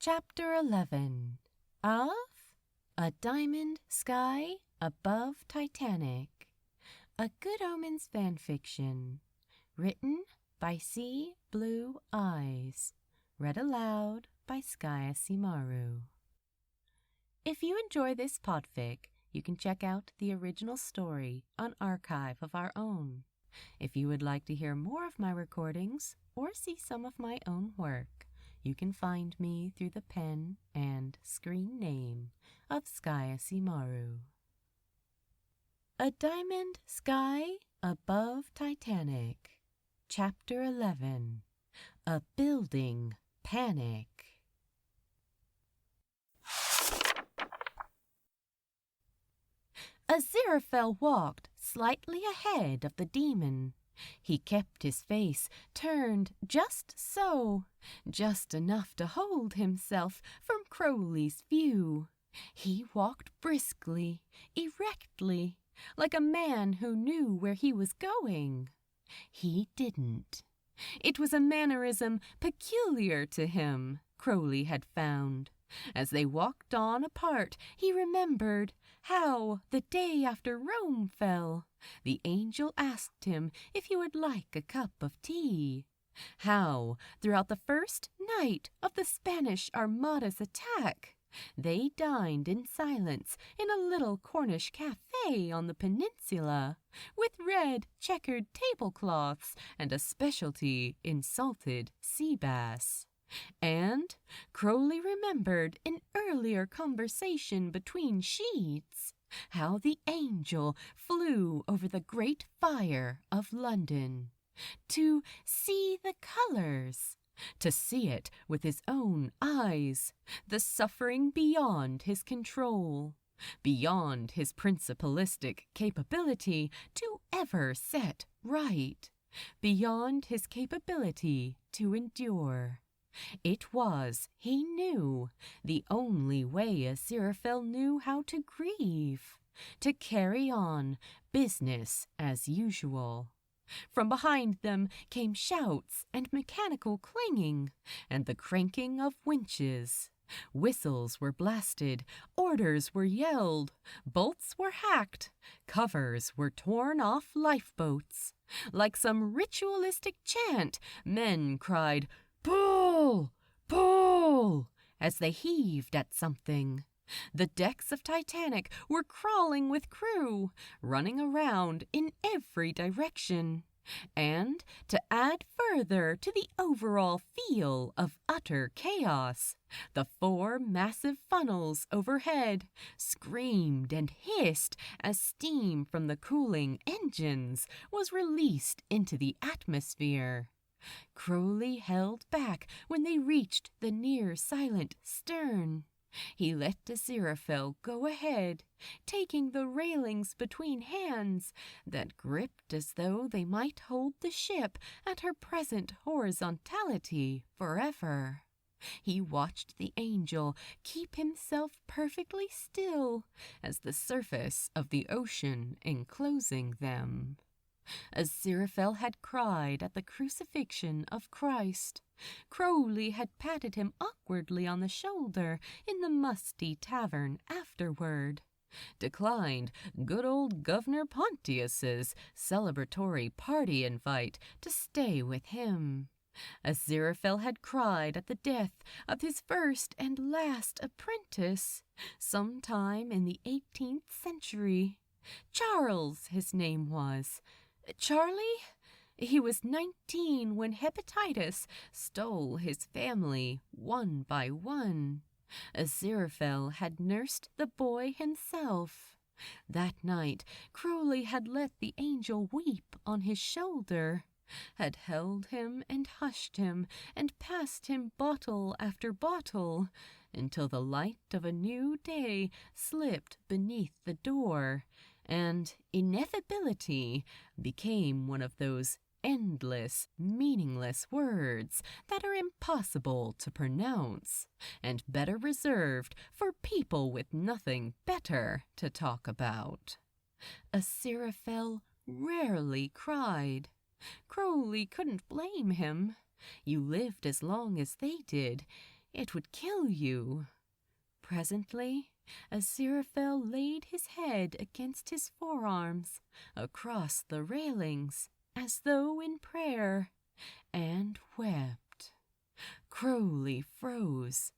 Chapter 11 of A Diamond Sky Above Titanic, a Good Omens fanfiction, written by SeaBlueEyes, read aloud by SkyAsimaru. If you enjoy this podfic, you can check out the original story on Archive of Our Own. If you would like to hear more of my recordings or see some of my own work, you can find me through the pen and screen name of SkyAsimaru. A Diamond Sky Above Titanic, Chapter 11, A Building Panic. Aziraphale walked slightly ahead of the demon. He kept his face turned just so, just enough to hold himself from Crowley's view. He walked briskly, erectly, like a man who knew where he was going. He didn't. It was a mannerism peculiar to him, Crowley had found. As they walked on apart, he remembered how, the day after Rome fell, the angel asked him if he would like a cup of tea. How, throughout the first night of the Spanish Armada's attack, they dined in silence in a little Cornish cafe on the peninsula, with red checkered tablecloths and a specialty in salted sea bass. And Crowley remembered an earlier conversation between sheets, how the angel flew over the great fire of London, to see the colors, to see it with his own eyes, the suffering beyond his control, beyond his principalistic capability to ever set right, beyond his capability to endure. It was, he knew, the only way Aziraphale knew how to grieve, to carry on business as usual. From behind them came shouts and mechanical clanging, and the cranking of winches. Whistles were blasted, orders were yelled, bolts were hacked, covers were torn off lifeboats. Like some ritualistic chant, men cried, "Pull! Pull!" as they heaved at something. The decks of Titanic were crawling with crew, running around in every direction. And to add further to the overall feel of utter chaos, the 4 massive funnels overhead screamed and hissed as steam from the cooling engines was released into the atmosphere. Crowley held back when they reached the near-silent stern. He let Aziraphale go ahead, taking the railings between hands that gripped as though they might hold the ship at her present horizontality forever. He watched the angel keep himself perfectly still as the surface of the ocean enclosing them. Aziraphale had cried at the crucifixion of Christ. Crowley had patted him awkwardly on the shoulder in the musty tavern afterward, declined good old Governor Pontius's celebratory party invite to stay with him. Aziraphale had cried at the death of his first and last apprentice, sometime in the 18th century. Charles, his name was. Charlie? He was 19 when hepatitis stole his family one by one. Aziraphale had nursed the boy himself. That night, Crowley had let the angel weep on his shoulder, had held him and hushed him and passed him bottle after bottle, until the light of a new day slipped beneath the door, and ineffability became one of those endless, meaningless words that are impossible to pronounce, and better reserved for people with nothing better to talk about. Aziraphale rarely cried. Crowley couldn't blame him. You lived as long as they did. It would kill you. Presently, Aziraphale laid his head against his forearms, across the railings, as though in prayer, and wept. Crowley froze.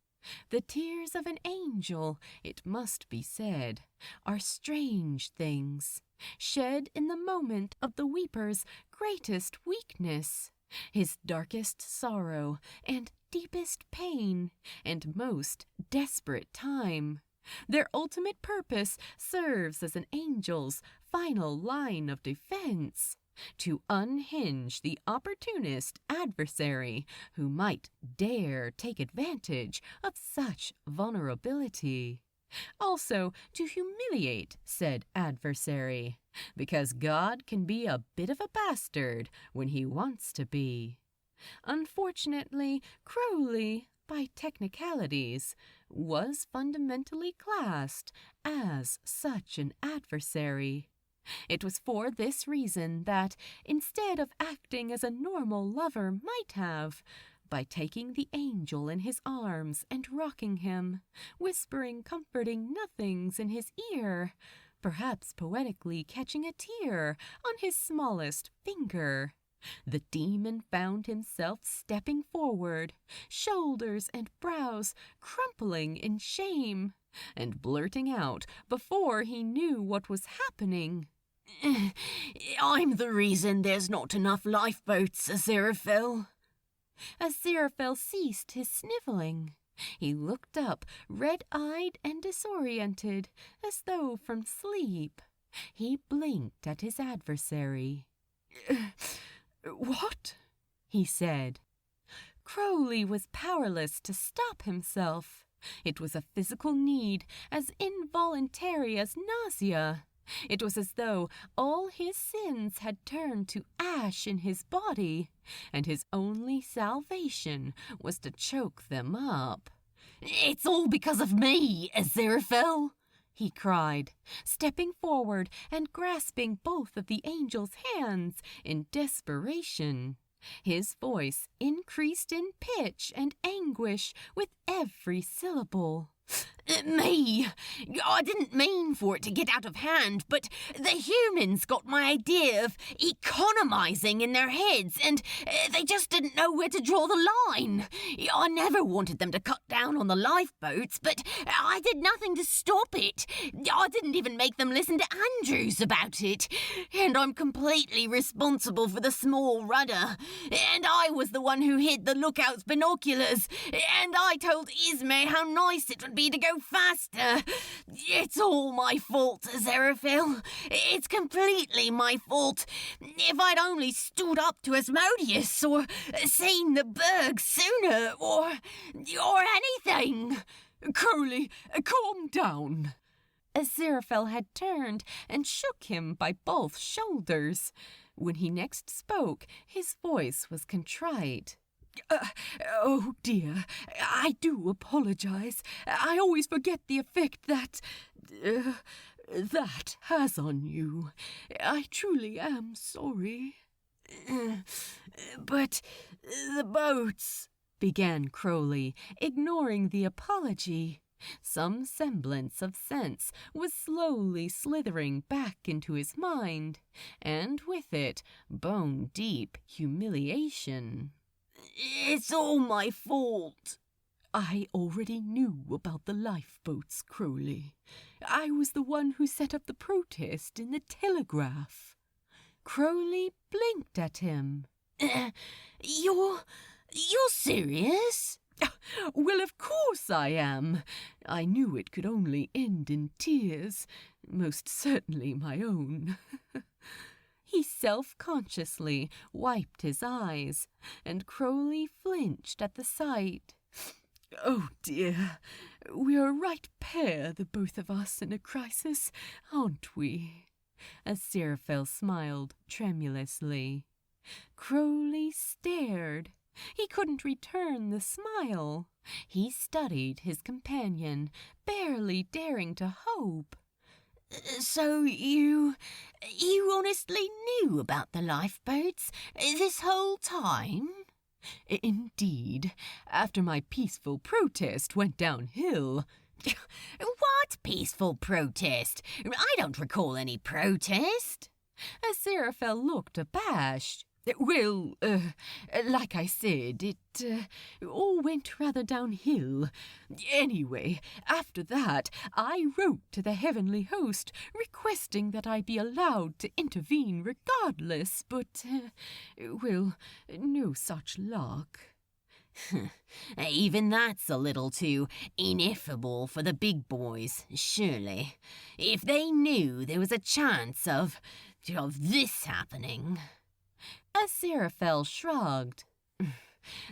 The tears of an angel, it must be said, are strange things, shed in the moment of the weeper's greatest weakness, his darkest sorrow and deepest pain and most desperate time. Their ultimate purpose serves as an angel's final line of defense, to unhinge the opportunist adversary who might dare take advantage of such vulnerability. Also, to humiliate said adversary, because God can be a bit of a bastard when he wants to be. Unfortunately, Crowley, by technicalities, was fundamentally classed as such an adversary. It was for this reason that, instead of acting as a normal lover might have, by taking the angel in his arms and rocking him, whispering comforting nothings in his ear, perhaps poetically catching a tear on his smallest finger, the demon found himself stepping forward, shoulders and brows crumpling in shame, and blurting out, before he knew what was happening, "I'm the reason there's not enough lifeboats, Aziraphale." Aziraphale ceased his sniveling. He looked up, red-eyed and disoriented, as though from sleep. He blinked at his adversary. "What?" he said. Crowley was powerless to stop himself. It was a physical need, as involuntary as nausea. It was as though all his sins had turned to ash in his body, and his only salvation was to choke them up. "It's all because of me, Aziraphale," he cried, stepping forward and grasping both of the angel's hands in desperation. His voice increased in pitch and anguish with every syllable. "Me! I didn't mean for it to get out of hand, but the humans got my idea of economizing in their heads, and they just didn't know where to draw the line. I never wanted them to cut down on the lifeboats, but I did nothing to stop it. I didn't even make them listen to Andrews about it, and I'm completely responsible for the small rudder, and I was the one who hid the lookout's binoculars, and I told Ismay how nice it would be to go faster. It's all my fault, Aziraphale. It's completely my fault. If I'd only stood up to Asmodeus, or seen the berg sooner, or anything." "Crowley, calm down." Aziraphale had turned and shook him by both shoulders. When he next spoke, his voice was contrite. "Oh dear, I do apologize. I always forget the effect that has on you. I truly am sorry." "But the boats," began Crowley, ignoring the apology. Some semblance of sense was slowly slithering back into his mind, and with it, bone-deep humiliation. "It's all my fault." "I already knew about the lifeboats, Crowley. I was the one who set up the protest in the Telegraph." Crowley blinked at him. You're serious?" "Well, of course I am. I knew it could only end in tears, most certainly my own." He self-consciously wiped his eyes, and Crowley flinched at the sight. "Oh dear, we're a right pair, the both of us, in a crisis, aren't we?" Aziraphale smiled tremulously. Crowley stared. He couldn't return the smile. He studied his companion, barely daring to hope. "So you honestly knew about the lifeboats this whole time?" Indeed, after my peaceful protest went downhill. What peaceful protest? I don't recall any protest. Aziraphale looked abashed. Well, like I said, it all went rather downhill. Anyway, after that, I wrote to the heavenly host requesting that I be allowed to intervene regardless, but, well, no such luck. Even that's a little too ineffable for the big boys, surely. If they knew there was a chance of this happening. Aziraphale shrugged.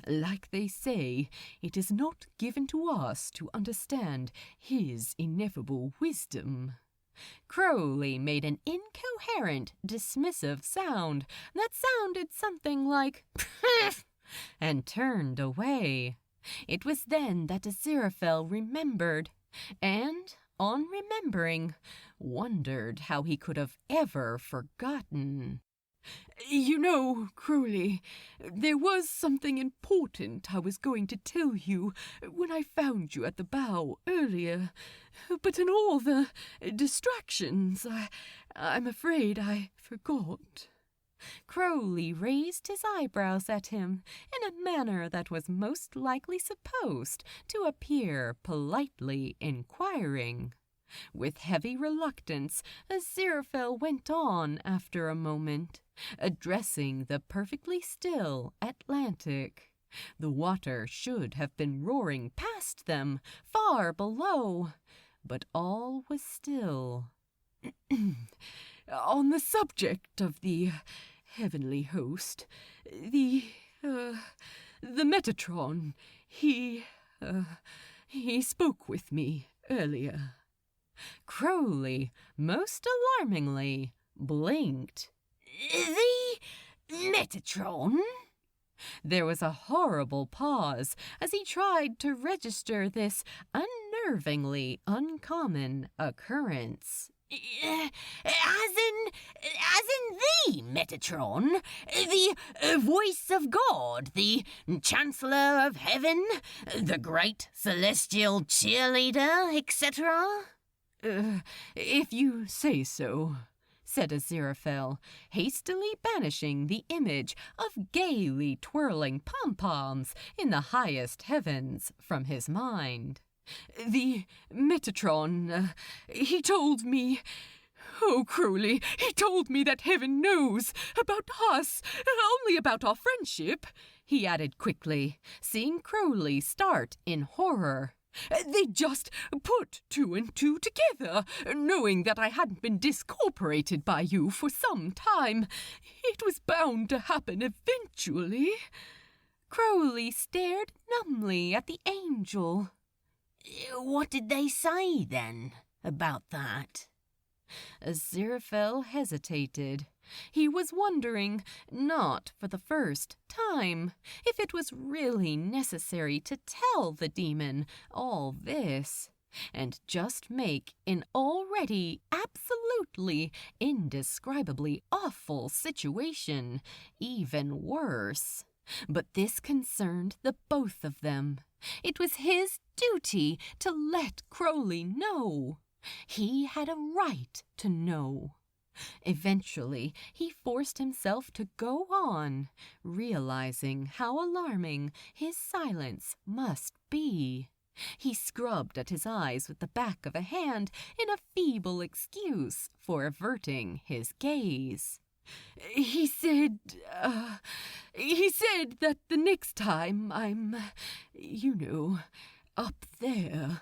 Like they say, it is not given to us to understand his ineffable wisdom. Crowley made an incoherent, dismissive sound that sounded something like and turned away. It was then that Aziraphale remembered, and, on remembering, wondered how he could have ever forgotten. You know, Crowley, there was something important I was going to tell you when I found you at the bow earlier, but in all the distractions, I'm afraid I forgot. Crowley raised his eyebrows at him in a manner that was most likely supposed to appear politely inquiring. With heavy reluctance, Aziraphale went on after a moment, addressing the perfectly still Atlantic. The water should have been roaring past them, far below, but all was still. On the subject of the heavenly host, the Metatron, he spoke with me earlier. Crowley, most alarmingly, blinked. The Metatron? There was a horrible pause as he tried to register this unnervingly uncommon occurrence. As in the Metatron, the voice of God, the Chancellor of Heaven, the great celestial cheerleader, etc.? If you say so, said Aziraphale, hastily banishing the image of gaily twirling pom-poms in the highest heavens from his mind. The Metatron, he told me... Oh, Crowley, he told me that heaven knows about us, only about our friendship, he added quickly, seeing Crowley start in horror. They just put two and two together, knowing that I hadn't been discorporated by you for some time. It was bound to happen eventually. Crowley stared numbly at the angel. What did they say, then, about that? Aziraphale hesitated. He was wondering, not for the first time, if it was really necessary to tell the demon all this, and just make an already absolutely, indescribably awful situation even worse. But this concerned the both of them. It was his duty to let Crowley know. He had a right to know. Eventually, he forced himself to go on, realizing how alarming his silence must be. He scrubbed at his eyes with the back of a hand in a feeble excuse for averting his gaze. He said that the next time I'm, up there,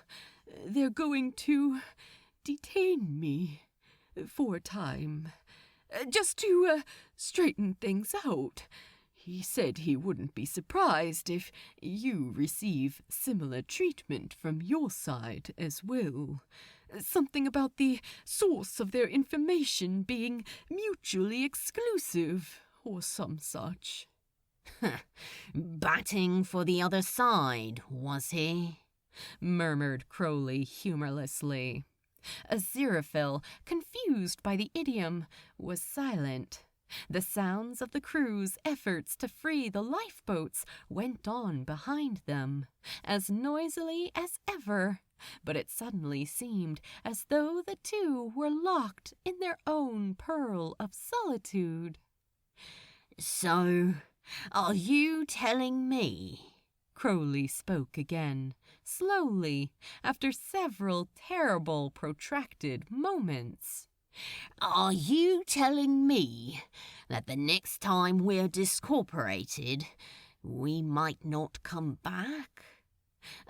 they're going to detain me for a time, just to straighten things out. He said he wouldn't be surprised if you receive similar treatment from your side as well. Something about the source of their information being mutually exclusive, or some such. Batting for the other side, was he? Murmured Crowley humorlessly. Aziraphale, confused by the idiom, was silent. The sounds of the crew's efforts to free the lifeboats went on behind them, as noisily as ever, but it suddenly seemed as though the two were locked in their own pearl of solitude. So, are you telling me? Crowley spoke again, slowly, after several terrible, protracted moments. Are you telling me that the next time we're discorporated, we might not come back?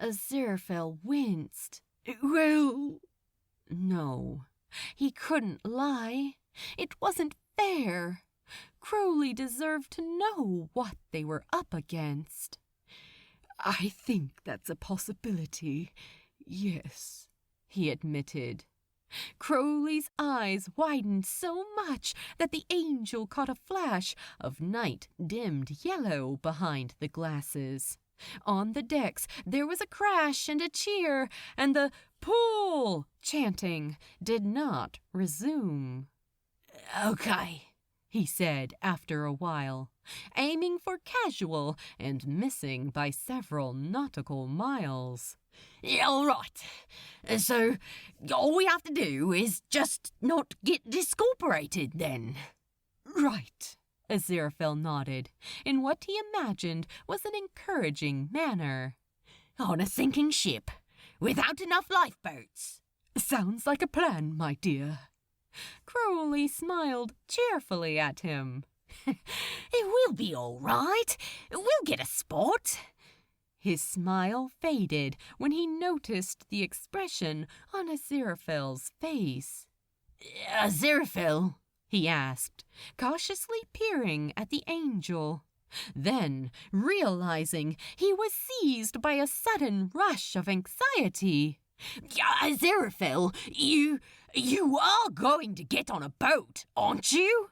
Aziraphale winced. Well, no, he couldn't lie. It wasn't fair. Crowley deserved to know what they were up against. I think that's a possibility, yes, he admitted. Crowley's eyes widened so much that the angel caught a flash of night-dimmed yellow behind the glasses. On the decks there was a crash and a cheer, and the "pull" chanting did not resume. Okay, he said after a while, aiming for casual and missing by several nautical miles. All right. So, all we have to do is just not get discorporated then. Right, Aziraphale nodded, in what he imagined was an encouraging manner. On a sinking ship, without enough lifeboats. Sounds like a plan, my dear. Crowley smiled cheerfully at him. It will be all right. We'll get a spot. His smile faded when he noticed the expression on Aziraphale's face. Aziraphale? He asked, cautiously peering at the angel. Then, realizing he was seized by a sudden rush of anxiety. Aziraphale, you are going to get on a boat, aren't you?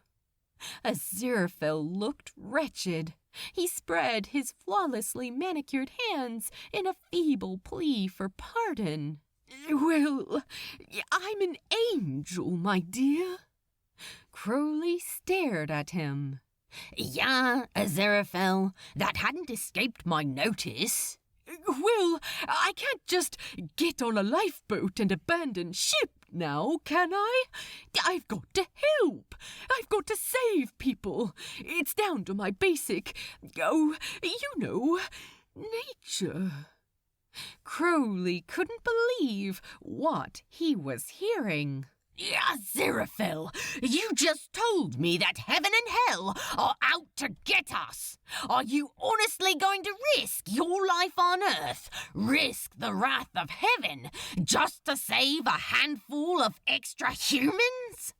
Aziraphale looked wretched. He spread his flawlessly manicured hands in a feeble plea for pardon. Well, I'm an angel, my dear. Crowley stared at him. Yeah, Aziraphale, that hadn't escaped my notice. Well, I can't just get on a lifeboat and abandon ship now, can I? I've got to help. I've got to save people. It's down to my basic, nature. Crowley couldn't believe what he was hearing. Aziraphale, you just told me that heaven and hell are out to get us. Are you honestly going to risk your life on Earth, risk the wrath of heaven, just to save a handful of extra humans?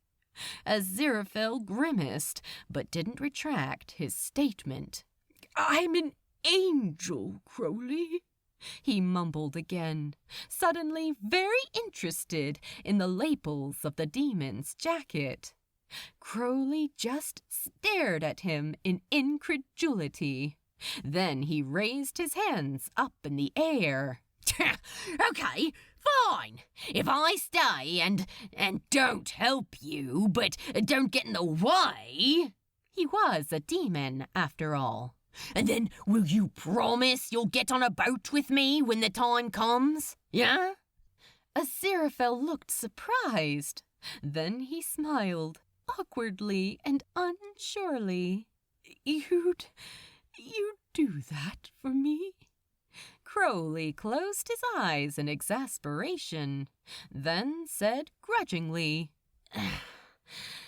Aziraphale grimaced, but didn't retract his statement. I'm an angel, Crowley. He mumbled again, suddenly very interested in the lapels of the demon's jacket. Crowley just stared at him in incredulity. Then he raised his hands up in the air. Okay, fine. If I stay and don't help you, but don't get in the way... He was a demon, after all. And then will you promise you'll get on a boat with me when the time comes? Yeah? Aziraphale looked surprised. Then he smiled, awkwardly and unsurely. You'd do that for me? Crowley closed his eyes in exasperation, then said grudgingly,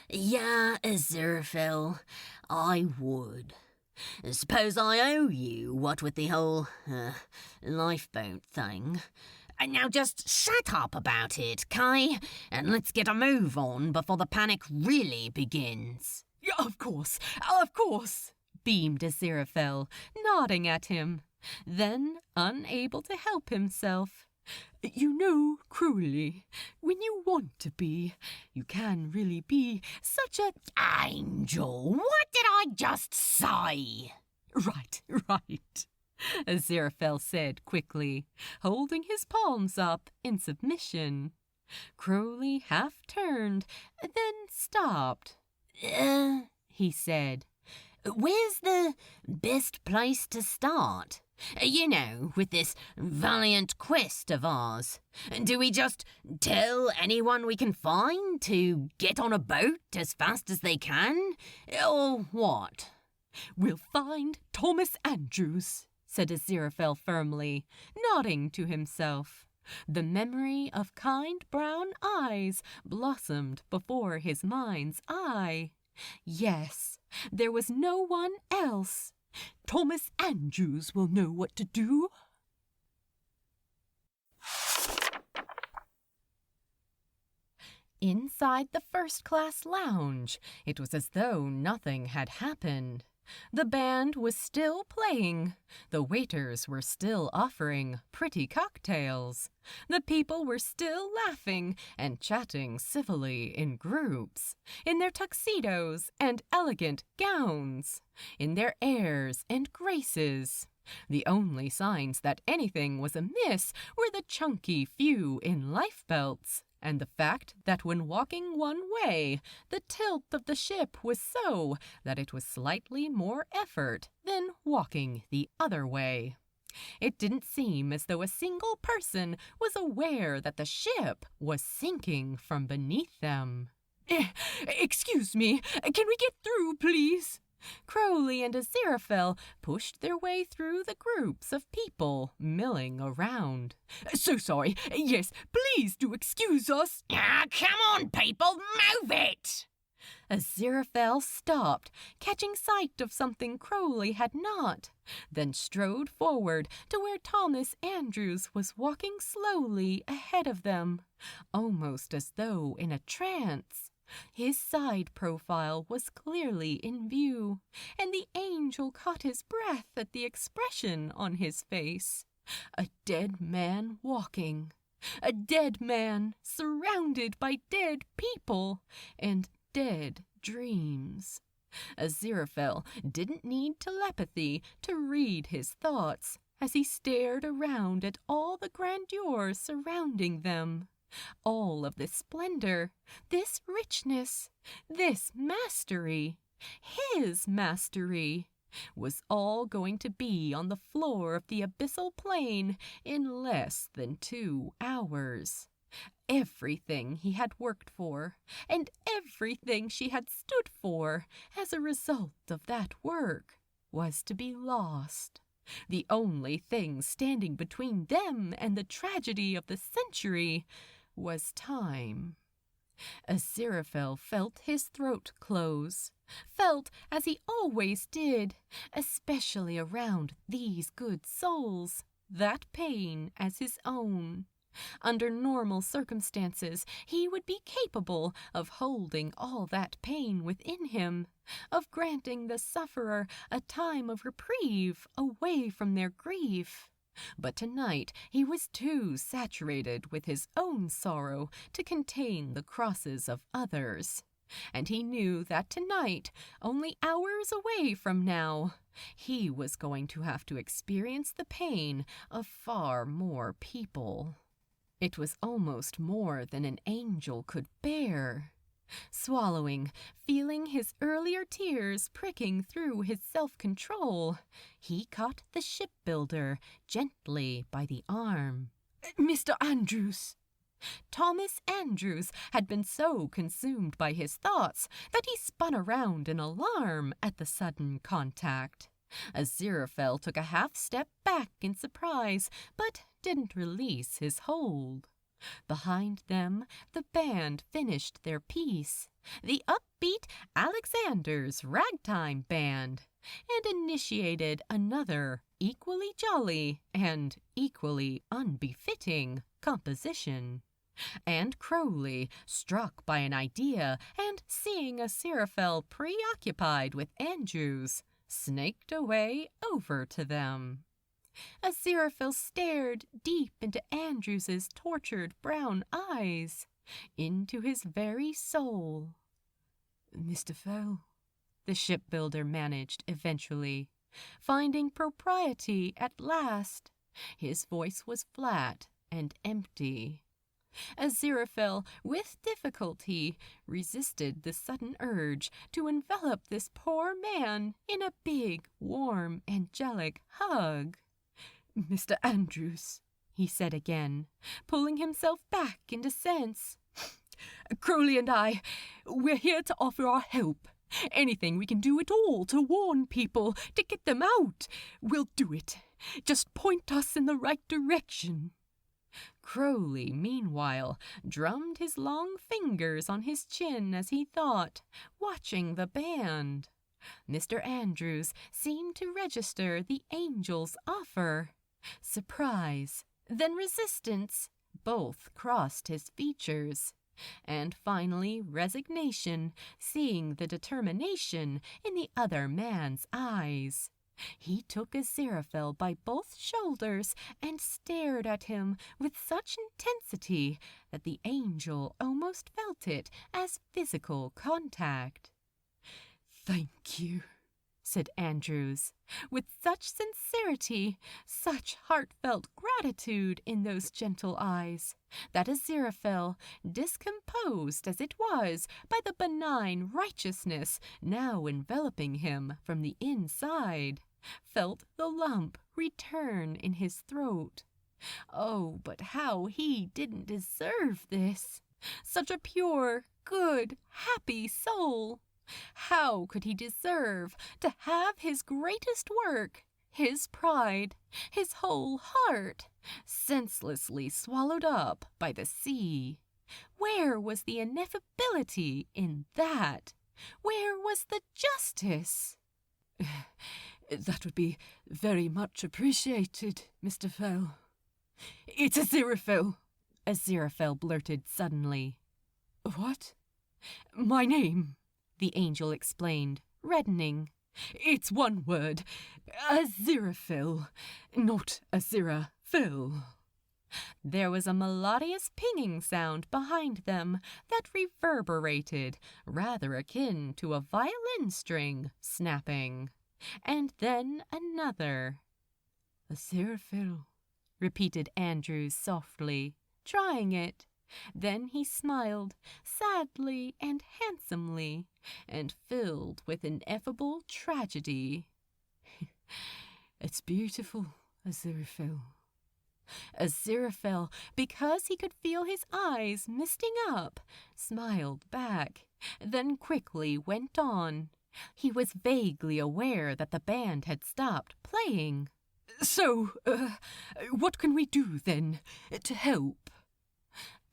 Yeah, Aziraphale, I would. Suppose I owe you, what with the whole, lifeboat thing. And now just shut up about it, Kai, and let's get a move on before the panic really begins. Of course, beamed Aziraphale, nodding at him. Then, unable to help himself, You know, Crowley, when you want to be, you can really be such a... Angel, what did I just say? Right, Aziraphale said quickly, holding his palms up in submission. Crowley half turned, then stopped. he said. Where's the best place to start? You know, with this valiant quest of ours. Do we just tell anyone we can find to get on a boat as fast as they can? Or what? "We'll find Thomas Andrews," said Aziraphale firmly, nodding to himself. The memory of kind brown eyes blossomed before his mind's eye. Yes, there was no one else. Thomas Andrews will know what to do. Inside the first-class lounge, it was as though nothing had happened. The band was still playing. The waiters were still offering pretty cocktails. The people were still laughing and chatting civilly in groups, in their tuxedos and elegant gowns, in their airs and graces. The only signs that anything was amiss were the chunky few in lifebelts, and the fact that when walking one way, the tilt of the ship was so that it was slightly more effort than walking the other way. It didn't seem as though a single person was aware that the ship was sinking from beneath them. Excuse me, can we get through, please?" Crowley and Aziraphale pushed their way through the groups of people milling around. "So sorry. Yes, please do excuse us." Come on, people, move it! Aziraphale stopped, catching sight of something Crowley had not, then strode forward to where Thomas Andrews was walking slowly ahead of them, almost as though in a trance. His side profile was clearly in view, and the angel caught his breath at the expression on his face. A dead man walking. A dead man surrounded by dead people and dead dreams. Aziraphale didn't need telepathy to read his thoughts as he stared around at all the grandeur surrounding them. All of this splendor, this richness, this mastery, his mastery, was all going to be on the floor of the abyssal plane in less than 2 hours. Everything he had worked for, and everything she had stood for as a result of that work, was to be lost. The only thing standing between them and the tragedy of the century was time. Aziraphale felt his throat close, felt as he always did, especially around these good souls, that pain as his own. Under normal circumstances, he would be capable of holding all that pain within him, of granting the sufferer a time of reprieve away from their grief. But tonight he was too saturated with his own sorrow to contain the crosses of others. And he knew that tonight, only hours away from now, he was going to have to experience the pain of far more people. It was almost more than an angel could bear. Swallowing, feeling his earlier tears pricking through his self-control, he caught the shipbuilder gently by the arm. "Mr. Andrews." Thomas Andrews had been so consumed by his thoughts that he spun around in alarm at the sudden contact. Aziraphale took a half-step back in surprise, but didn't release his hold. Behind them, the band finished their piece, the upbeat Alexander's Ragtime Band, and initiated another equally jolly and equally unbefitting composition. And Crowley, struck by an idea and seeing Aziraphale preoccupied with Andrews, snaked away over to them. Aziraphale stared deep into Andrews's tortured brown eyes, into his very soul. "Mr. Fell," the shipbuilder managed eventually, finding propriety at last. His voice was flat and empty. Aziraphale, with difficulty, resisted the sudden urge to envelop this poor man in a big, warm, angelic hug. "Mr. Andrews," he said again, pulling himself back into sense. "Crowley and we're here to offer our help. Anything we can do at all to warn people, to get them out, we'll do it. Just point us in the right direction." Crowley, meanwhile, drummed his long fingers on his chin as he thought, watching the band. Mr. Andrews seemed to register the angel's offer. Surprise, then resistance, both crossed his features. And finally resignation, seeing the determination in the other man's eyes. He took Aziraphale by both shoulders and stared at him with such intensity that the angel almost felt it as physical contact. "Thank you," said Andrews, with such sincerity, such heartfelt gratitude in those gentle eyes, that Aziraphale, discomposed as it was by the benign righteousness now enveloping him from the inside, felt the lump return in his throat. Oh, but how he didn't deserve this! Such a pure, good, happy soul! How could he deserve to have his greatest work, his pride, his whole heart, senselessly swallowed up by the sea? Where was the ineffability in that? Where was the justice? "That would be very much appreciated, Mr. Fell." "It's Aziraphale," Aziraphale blurted suddenly. "What?" "My name," the angel explained, reddening. "It's one word. Aziraphale, not Aziraphale." There was a melodious pinging sound behind them that reverberated, rather akin to a violin string snapping. And then another. "Aziraphale," repeated Andrews softly, trying it. Then he smiled, sadly and handsomely, and filled with ineffable tragedy. "It's beautiful, Aziraphale." Aziraphale, because he could feel his eyes misting up, smiled back, then quickly went on. He was vaguely aware that the band had stopped playing. "So, what can we do, then, to help?"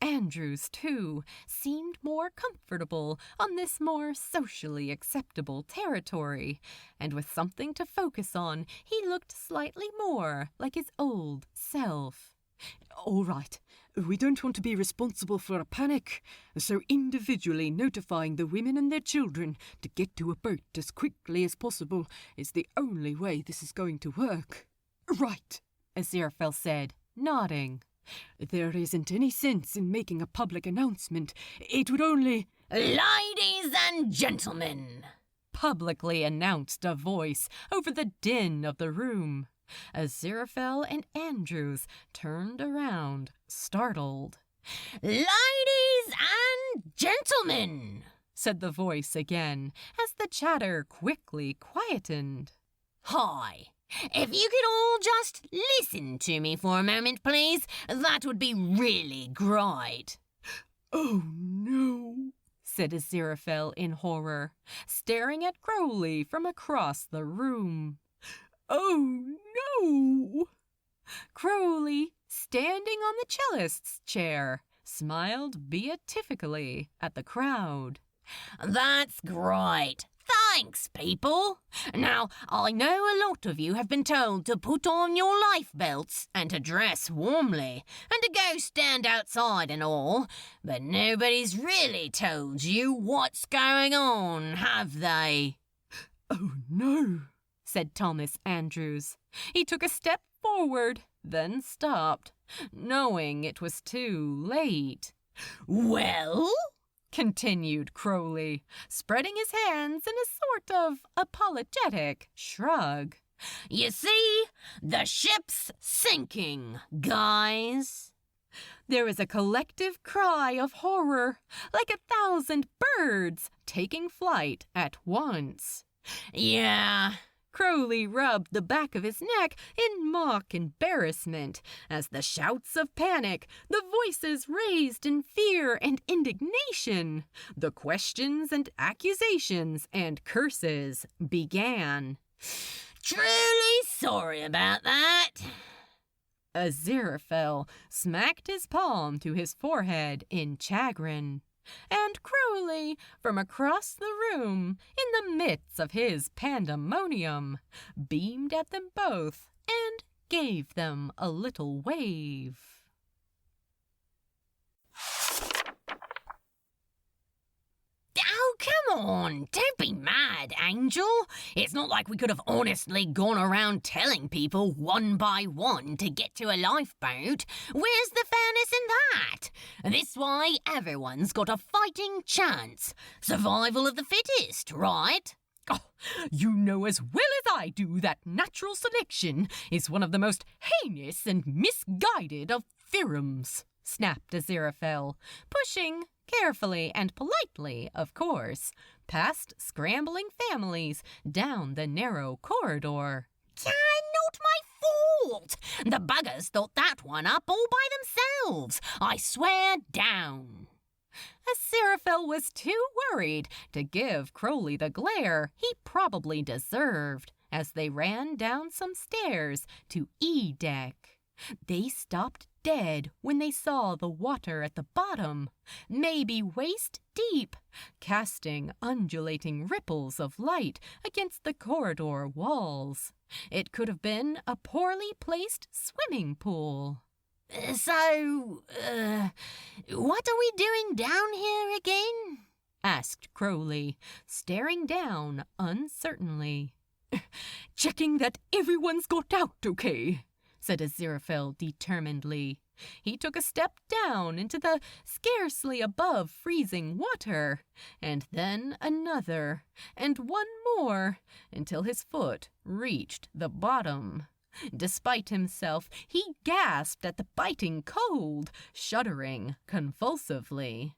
Andrews, too, seemed more comfortable on this more socially acceptable territory, and with something to focus on, he looked slightly more like his old self. "All right, we don't want to be responsible for a panic, so individually notifying the women and their children to get to a boat as quickly as possible is the only way this is going to work." "Right," Aziraphale said, nodding. "There isn't any sense in making a public announcement. It would only—" "Ladies and gentlemen," publicly announced a voice over the din of the room. Aziraphale and Andrews turned around, startled. "Ladies and gentlemen," said the voice again, as the chatter quickly quietened. "Hi. If you could all just listen to me for a moment, please, that would be really great." "Oh, no," said Aziraphale in horror, staring at Crowley from across the room. "Oh, no!" Crowley, standing on the cellist's chair, smiled beatifically at the crowd. "That's great. Thanks, people. Now, I know a lot of you have been told to put on your life belts and to dress warmly and to go stand outside and all, but nobody's really told you what's going on, have they?" "Oh, no," said Thomas Andrews. He took a step forward, then stopped, knowing it was too late. "Well?" continued Crowley, spreading his hands in a sort of apologetic shrug. "You see, the ship's sinking, guys." There was a collective cry of horror, like 1,000 birds taking flight at once. Yeah. Crowley rubbed the back of his neck in mock embarrassment as the shouts of panic, the voices raised in fear and indignation, the questions and accusations and curses began. Truly sorry about that. Aziraphale smacked his palm to his forehead in chagrin, and Crowley, from across the room, in the midst of his pandemonium, beamed at them both and gave them a little wave. Oh, come on. Don't be mad, Angel. It's not like we could have honestly gone around telling people one by one to get to a lifeboat. Where's the fairness in that? This way, everyone's got a fighting chance. Survival of the fittest, right? Oh, you know as well as I do that natural selection is one of the most heinous and misguided of theorems, snapped Aziraphale, pushing, carefully and politely, of course, past scrambling families down the narrow corridor. Not my fault. The buggers thought that one up all by themselves. I swear down. Aziraphale was too worried to give Crowley the glare he probably deserved as they ran down some stairs to E-deck. They stopped dead when they saw the water at the bottom, maybe waist deep, casting undulating ripples of light against the corridor walls. It could have been a poorly placed swimming pool. So, what are we doing down here again? Asked Crowley, staring down uncertainly. Checking that everyone's got out okay, said Aziraphale determinedly. He took a step down into the scarcely above freezing water, and then another, and one more, until his foot reached the bottom. Despite himself, he gasped at the biting cold, shuddering convulsively.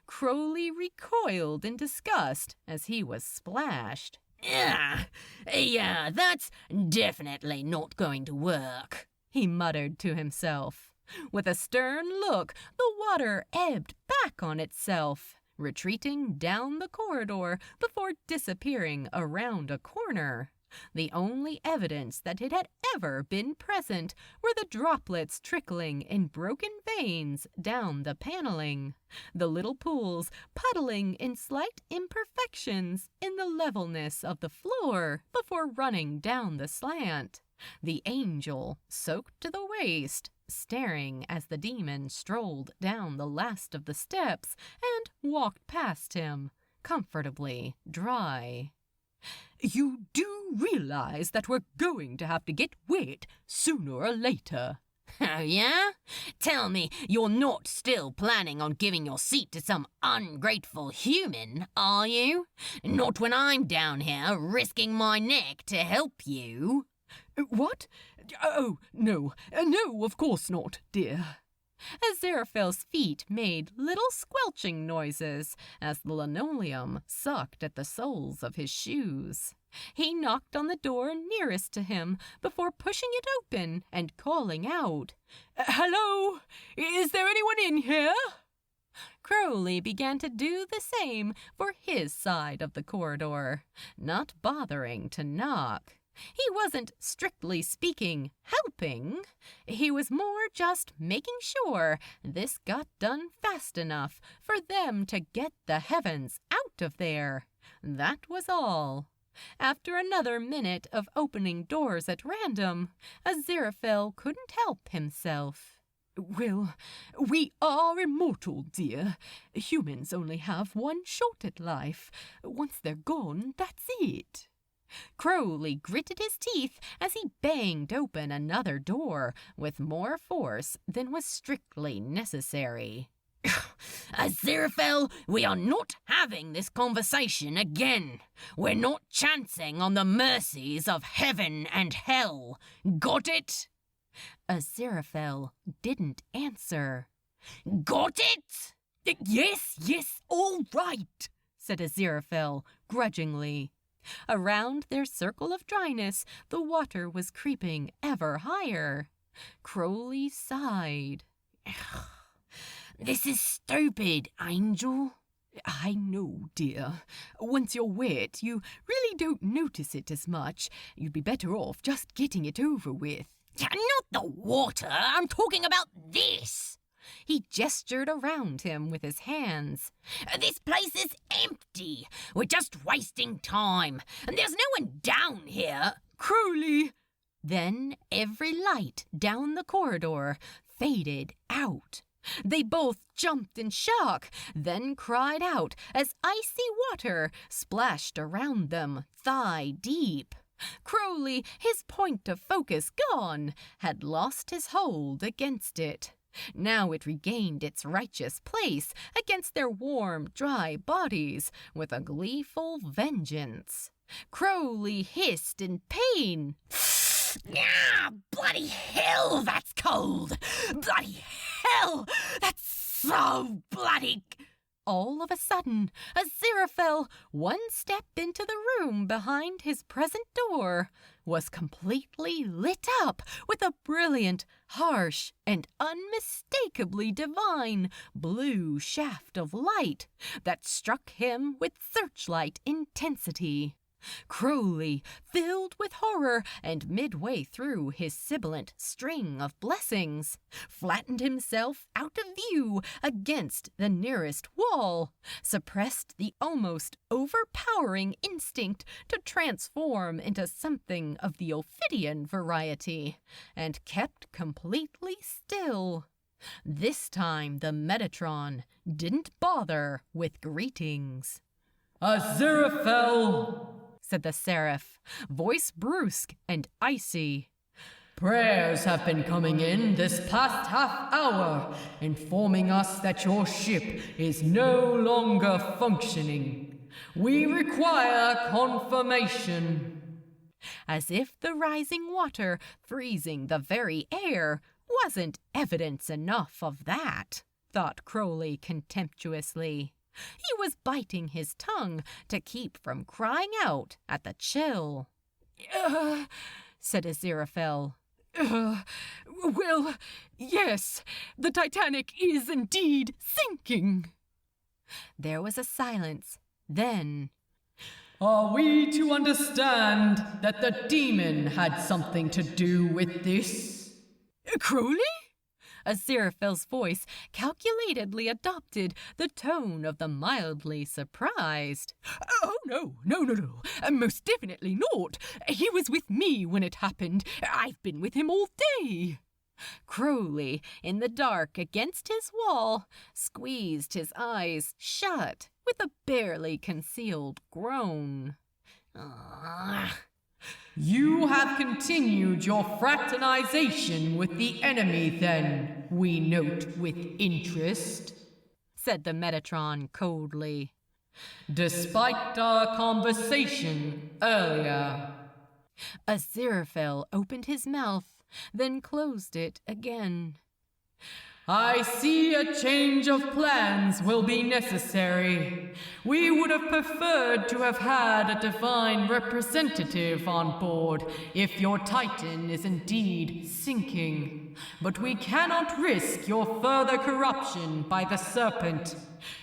Crowley recoiled in disgust as he was splashed. Yeah, that's definitely not going to work, he muttered to himself. With a stern look, the water ebbed back on itself, retreating down the corridor before disappearing around a corner. The only evidence that it had ever been present were the droplets trickling in broken veins down the paneling, the little pools puddling in slight imperfections in the levelness of the floor before running down the slant. The angel, soaked to the waist, staring as the demon strolled down the last of the steps and walked past him, comfortably dry. You do realize that we're going to have to get wet sooner or later. Oh, yeah? Tell me you're not still planning on giving your seat to some ungrateful human, are you? Not when I'm down here risking my neck to help you. What? Oh, no. No, of course not, dear. Aziraphale's feet made little squelching noises as the linoleum sucked at the soles of his shoes. He knocked on the door nearest to him before pushing it open and calling out, "Hello? Is there anyone in here?" Crowley began to do the same for his side of the corridor, not bothering to knock. He wasn't, strictly speaking, helping. He was more just making sure this got done fast enough for them to get the heavens out of there. That was all. After another minute of opening doors at random, Aziraphale couldn't help himself. Well, we are immortal, dear. Humans only have one shot at life. Once they're gone, that's it. Crowley gritted his teeth as he banged open another door with more force than was strictly necessary. Aziraphale, we are not having this conversation again. We're not chancing on the mercies of heaven and hell. Got it? Aziraphale didn't answer. Got it? Yes, all right, said Aziraphale grudgingly. Around their circle of dryness, the water was creeping ever higher. Crowley sighed. This is stupid, Angel. I know, dear. Once you're wet, you really don't notice it as much. You'd be better off just getting it over with. Not the water, I'm talking about this. He gestured around him with his hands. This place is empty. We're just wasting time. And there's no one down here. Crowley! Then every light down the corridor faded out. They both jumped in shock, then cried out as icy water splashed around them thigh deep. Crowley, his point of focus gone, had lost his hold against it. Now it regained its righteous place against their warm, dry bodies with a gleeful vengeance. Crowley hissed in pain. Bloody hell, that's cold! Bloody hell, that's so bloody... All of a sudden, Aziraphale, one step into the room behind his present door, was completely lit up with a brilliant, harsh, and unmistakably divine blue shaft of light that struck him with searchlight intensity. Crowley, filled with horror and midway through his sibilant string of blessings, flattened himself out of view against the nearest wall, suppressed the almost overpowering instinct to transform into something of the Ophidian variety, and kept completely still. This time the Metatron didn't bother with greetings. Aziraphale, said the seraph, voice brusque and icy. Prayers have been coming in this past half hour, informing us that your ship is no longer functioning. We require confirmation. As if the rising water freezing the very air wasn't evidence enough of that, thought Crowley contemptuously. He was biting his tongue to keep from crying out at the chill. Said Aziraphale. Well, yes, the Titanic is indeed sinking. There was a silence. Then, Are we to understand that the demon had something to do with this? Crowley? Aziraphale's voice calculatedly adopted the tone of the mildly surprised. Oh, no. Most definitely not. He was with me when it happened. I've been with him all day. Crowley, in the dark against his wall, squeezed his eyes shut with a barely concealed groan. You have continued your fraternization with the enemy, then, we note with interest, said the Metatron coldly. Despite our conversation earlier. Aziraphale opened his mouth, then closed it again. I see a change of plans will be necessary. We would have preferred to have had a divine representative on board if your Titan is indeed sinking. But we cannot risk your further corruption by the serpent.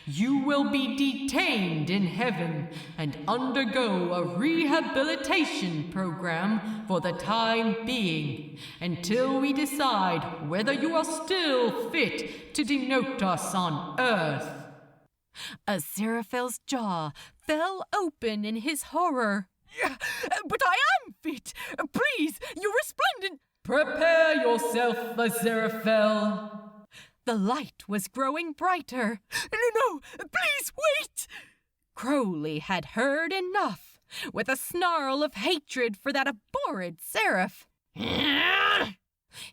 You will be detained in heaven and undergo a rehabilitation program for the time being, until we decide whether you are still fit to denote us on Earth. Aziraphale's jaw fell open in his horror. But I am fit. Please, you're resplendent. Prepare yourself, Aziraphale. The light was growing brighter. No, please wait. Crowley had heard enough. With a snarl of hatred for that abhorred seraph,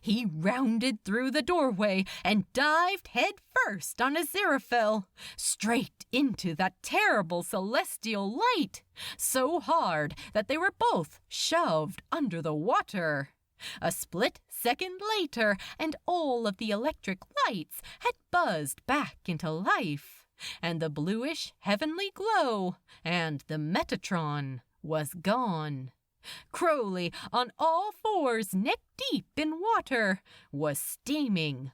he rounded through the doorway and dived head first on Aziraphale, straight into that terrible celestial light, so hard that they were both shoved under the water. A split second later, and all of the electric lights had buzzed back into life, and the bluish heavenly glow and the Metatron was gone. Crowley, on all fours, neck deep in water, was steaming.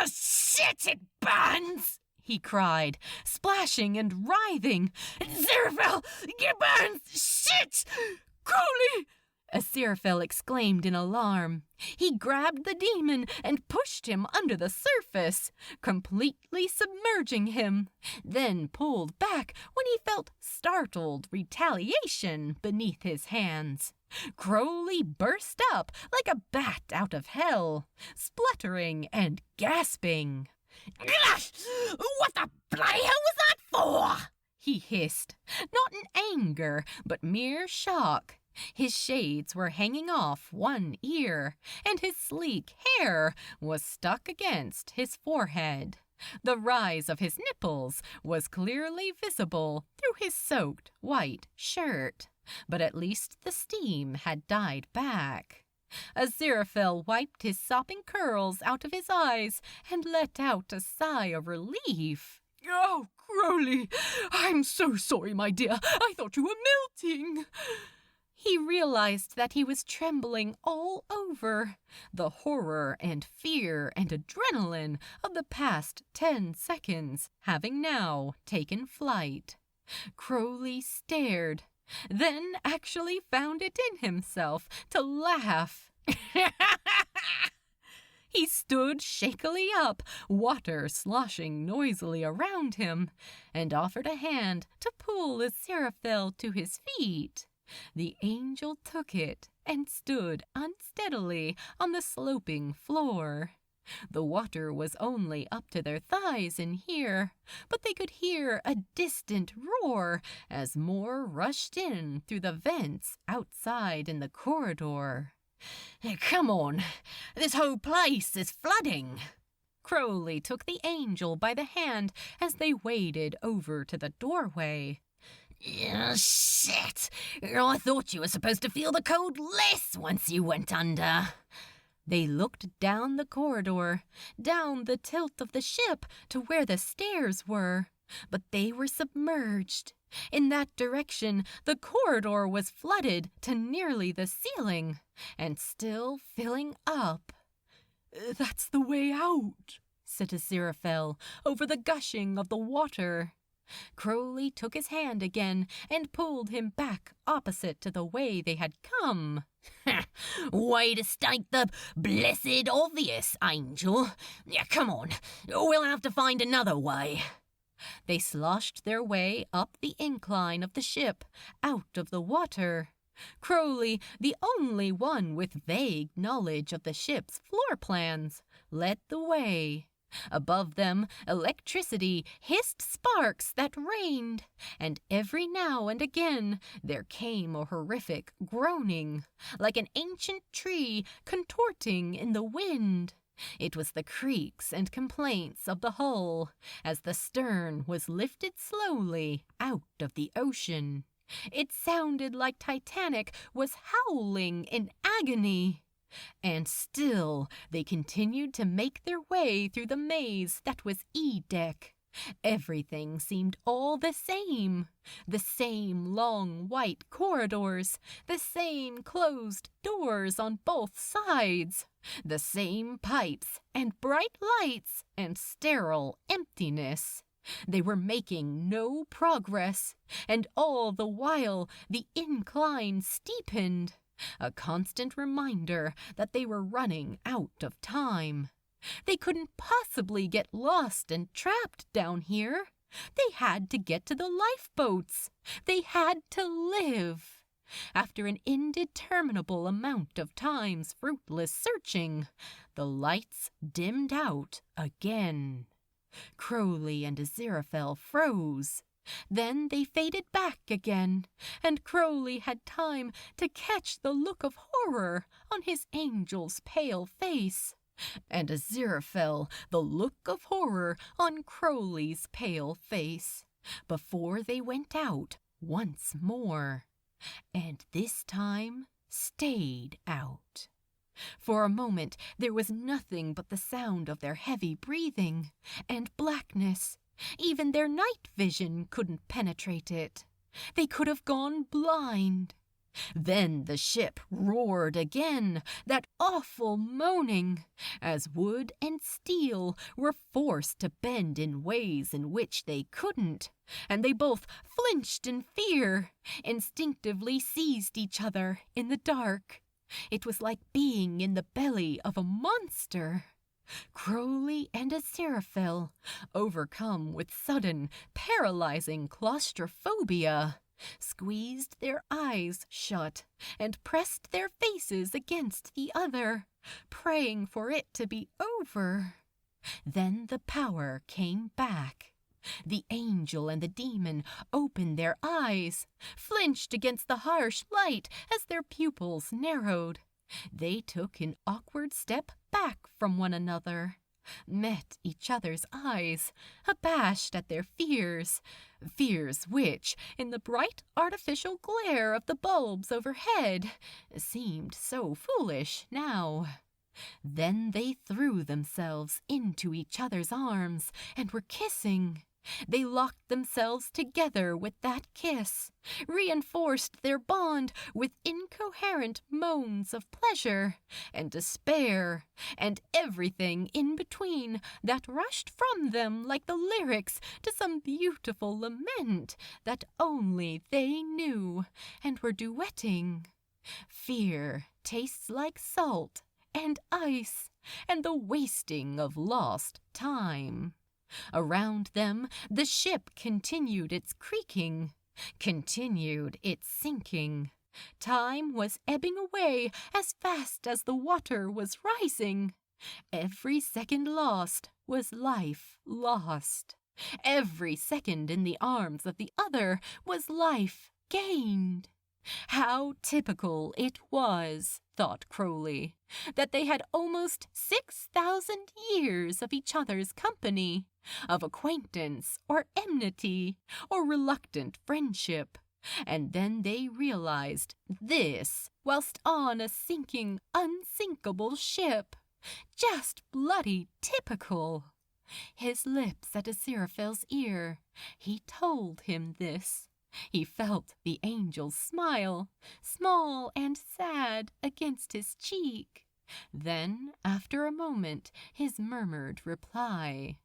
Shit, it burns! He cried, splashing and writhing. Aziraphale, it burns! Shit! Crowley! Aziraphale exclaimed in alarm. He grabbed the demon and pushed him under the surface, completely submerging him, then pulled back when he felt startled retaliation beneath his hands. Crowley burst up like a bat out of hell, spluttering and gasping. What the bloody hell was that for? He hissed, not in anger, but mere shock. His shades were hanging off one ear, and his sleek hair was stuck against his forehead. The rise of his nipples was clearly visible through his soaked white shirt, but at least the steam had died back. Aziraphale wiped his sopping curls out of his eyes and let out a sigh of relief. Oh, Crowley, I'm so sorry, my dear. I thought you were melting. He realized that he was trembling all over. The horror and fear and adrenaline of the past 10 seconds having now taken flight. Crowley stared, then actually found it in himself to laugh. He stood shakily up, water sloshing noisily around him, and offered a hand to pull Aziraphale to his feet. The angel took it and stood unsteadily on the sloping floor. The water was only up to their thighs in here, but they could hear a distant roar as more rushed in through the vents outside in the corridor. Come on, this whole place is flooding. Crowley took the angel by the hand as they waded over to the doorway. Shit! I thought you were supposed to feel the cold less once you went under. They looked down the corridor, down the tilt of the ship to where the stairs were, but they were submerged. In that direction, the corridor was flooded to nearly the ceiling, and still filling up. That's the way out, said Aziraphale over the gushing of the water. Crowley took his hand again and pulled him back opposite to the way they had come. Way to state the blessed obvious, Angel. Come on, we'll have to find another way. They sloshed their way up the incline of the ship, out of the water. Crowley, the only one with vague knowledge of the ship's floor plans, led the way. Above them, electricity hissed sparks that rained, and every now and again there came a horrific groaning, like an ancient tree contorting in the wind. It was the creaks and complaints of the hull, as the stern was lifted slowly out of the ocean. It sounded like Titanic was howling in agony. And still they continued to make their way through the maze that was E-deck. Everything seemed all the same long white corridors, the same closed doors on both sides, the same pipes and bright lights and sterile emptiness. They were making no progress, and all the while the incline steepened. A constant reminder that they were running out of time. They couldn't possibly get lost and trapped down here. They had to get to the lifeboats. They had to live. After an indeterminable amount of time's fruitless searching, the lights dimmed out again. Crowley and Aziraphale froze. Then they faded back again, and Crowley had time to catch the look of horror on his angel's pale face, and Aziraphale the look of horror on Crowley's pale face, before they went out once more, and this time stayed out. For a moment there was nothing but the sound of their heavy breathing, and blackness. Even their night vision couldn't penetrate it. They could have gone blind. Then the ship roared again, that awful moaning, as wood and steel were forced to bend in ways in which they couldn't, and they both flinched in fear, instinctively seized each other in the dark. It was like being in the belly of a monster. Crowley and Aziraphale, overcome with sudden, paralyzing claustrophobia, squeezed their eyes shut and pressed their faces against the other, praying for it to be over. Then the power came back. The angel and the demon opened their eyes, flinched against the harsh light as their pupils narrowed. They took an awkward step back from one another, met each other's eyes, abashed at their fears which, in the bright artificial glare of the bulbs overhead, seemed so foolish now. Then they threw themselves into each other's arms and were kissing. They locked themselves together with that kiss, reinforced their bond with incoherent moans of pleasure and despair, and everything in between that rushed from them like the lyrics to some beautiful lament that only they knew and were duetting. Fear tastes like salt and ice and the wasting of lost time. Around them, the ship continued its creaking, continued its sinking. Time was ebbing away as fast as the water was rising. Every second lost was life lost. Every second in the arms of the other was life gained. How typical it was, thought Crowley, that they had almost 6,000 years of each other's company, of acquaintance or enmity or reluctant friendship, and then they realized this whilst on a sinking, unsinkable ship. Just bloody typical. His lips at Aziraphale's ear. He told him this. He felt the angel's smile, small and sad, against his cheek. Then, after a moment, his murmured reply.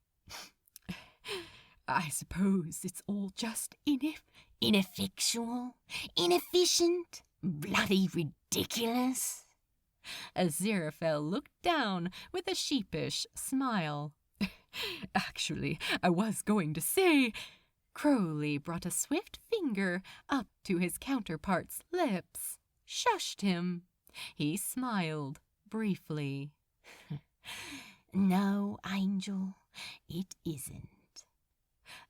I suppose it's all just ineffectual, inefficient, bloody ridiculous. Aziraphale looked down with a sheepish smile. Actually, I was going to say... Crowley brought a swift finger up to his counterpart's lips, shushed him. He smiled briefly. No, Angel, it isn't.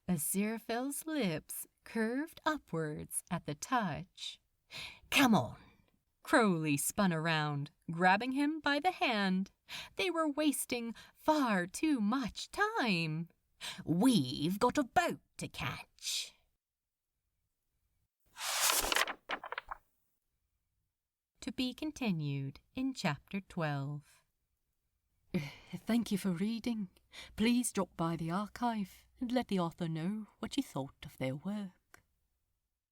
Aziraphale's lips curved upwards at the touch. Come on. Crowley spun around, grabbing him by the hand. They were wasting far too much time. We've got a boat to catch. To be continued in Chapter 12. Thank you for reading. Please drop by the archive and let the author know what you thought of their work.